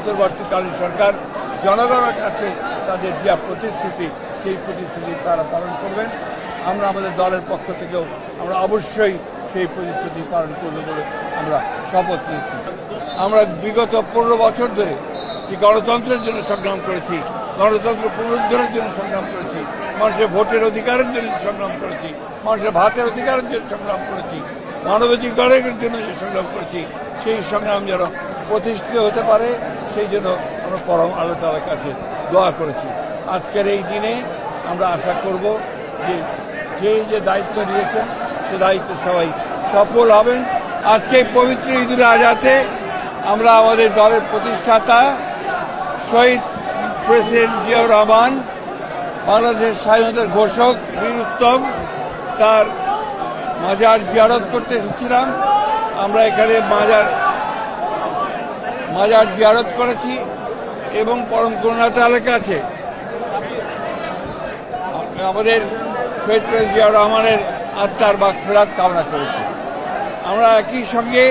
অন্তর্বর্তীকালীন সরকার জনগণের কাছে তাদের যে প্রতিশ্রুতি সেই প্রতিশ্রুতি তারা পালন করবেন। আমরা আমাদের দলের পক্ষ থেকেও আমরা অবশ্যই সেই প্রতিশ্রুতি পালন করব বলে আমরা শপথ নিয়েছি। আমরা বিগত 15 বছর ধরে যে গণতন্ত্রের জন্য সংগ্রাম করেছি, গণতন্ত্র পুনরুদ্ধারের জন্য সংগ্রাম করেছি, মানুষের ভোটের অধিকারের জন্য সংগ্রাম করেছি, মানুষের ভাতের অধিকারের জন্য সংগ্রাম করেছি, মানবাধিকারের জন্য যে সংগ্রাম করেছি, সেই সংগ্রাম যেন প্রতিষ্ঠিত হতে পারে সেই জন্য আমরা পরম আল্লাহ তাআলার কাছে দোয়া করেছি। আজকের এই দিনে আমরা আশা করব যে যে দায়িত্ব নিয়েছেন সে দায়িত্ব সবাই সফল হবেন। আজকে পবিত্র ঈদুল আজহাতে আমরা আমাদের দলের প্রতিষ্ঠাতা শহীদ প্রেসিডেন্ট জিয়াউর রহমান, বাংলাদেশের স্বাধীনতার ঘোষক বীর উত্তম, তার মাজার জিয়ারত করতে এসেছিলাম। আমরা এখানে মাজার জিয়ারত করেছি এবং পরম করুণা তাআলার কাছে আমাদের শহীদ প্রেসিডেন্ট জিয়াউর রহমানের আত্মার মাগফিরাত কামনা করেছি। আমরা একই সঙ্গে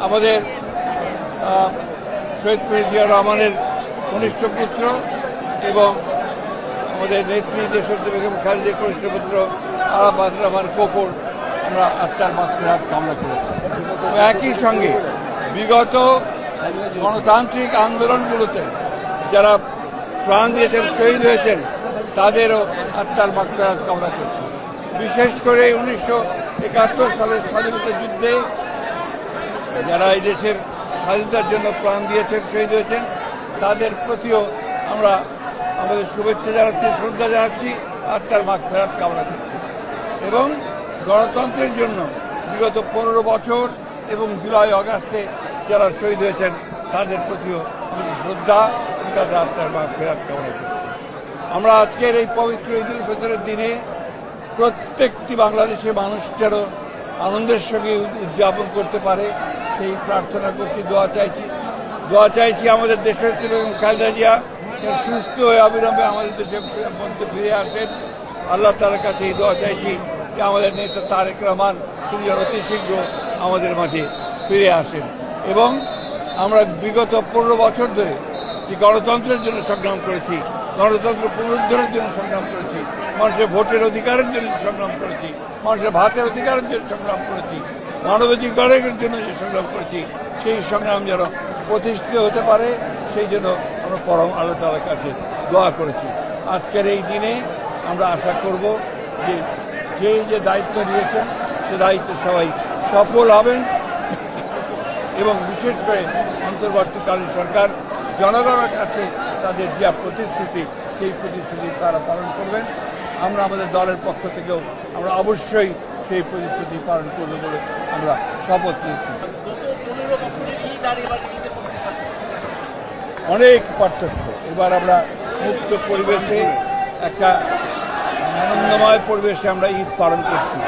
আমাদের শহীদ প্রেসিডেন্ট জিয়াউর রহমানের কনিষ্ঠ পুত্র এবং আমাদের নেত্রী দেশনেত্রী বেগম খালেদা কনিষ্ঠ পুত্র আরাফাত রহমান কোকর আমরা আত্মার মাগফিরাত কামনা করেছি। একই সঙ্গে বিগত গণতান্ত্রিক আন্দোলনগুলোতে যারা প্রাণ দিয়েছেন, শহীদ হয়েছেন, তাদেরও আত্মার মাগফিরাত কামনা করছি। বিশেষ করে 1971 সালের স্বাধীনতা যুদ্ধে যারা এই দেশের স্বাধীনতার জন্য প্রাণ দিয়েছেন, শহীদ হয়েছেন, তাদের প্রতিও আমরা আমাদের শুভেচ্ছা জানাচ্ছি, শ্রদ্ধা জানাচ্ছি, আত্মার মাগফিরাত কামনা করছি। এবং গণতন্ত্রের জন্য বিগত 15 বছর এবং জুলাই আগস্টে যারা শহীদ হয়েছেন তাদের প্রতিও আমাদের শ্রদ্ধা, তাদের আত্মার মাগফিরাত কামনা করছি। আমরা আজকের এই পবিত্র ঈদুল ফিতরের দিনে প্রত্যেকটি বাংলাদেশের মানুষ যেন আনন্দের সঙ্গে উদযাপন করতে পারে সেই প্রার্থনা করছি, দোয়া চাইছি আমাদের দেশের খালেদা জিয়া সুস্থ হয়ে অবিলম্বে আমাদের দেশের মধ্যে ফিরে আসেন। আল্লাহ তাআলার কাছে এই দোয়া চাইছি যে আমাদের নেতা তারেক রহমান তিনি অতি শীঘ্র আমাদের মাঝে ফিরে আসেন। এবং আমরা বিগত 15 বছর ধরে যে গণতন্ত্রের জন্য সংগ্রাম করেছি, গণতন্ত্র পুনরুদ্ধারের জন্য সংগ্রাম করেছি, মানুষের ভোটের অধিকারের জন্য সংগ্রাম করেছি, মানুষের ভাতের অধিকারের জন্য সংগ্রাম করেছি, মানবাধিকারের জন্য যে সংগ্রাম করেছি, সেই সংগ্রাম যেন প্রতিষ্ঠিত হতে পারে সেই জন্য আমরা পরম আল্লাহ তাআলার কাছে দোয়া করেছি। আজকের এই দিনে আমরা আশা করব যে যে দায়িত্ব নিয়েছেন সে দায়িত্ব সবাই সফল হবেন এবং বিশেষ করে অন্তর্বর্তীকালীন সরকার জনগণের কাছে তাদের যে প্রতিশ্রুতি সেই প্রতিশ্রুতি তারা পালন করবেন। আমরা আমাদের দলের পক্ষ থেকেও আমরা অবশ্যই সেই প্রতিশ্রুতি পালন করব বলে আমরা শপথ নিয়েছি। অনেক পার্থক্য। এবার আমরা মুক্ত পরিবেশে, একটা আনন্দময় পরিবেশে আমরা ঈদ পালন করছি।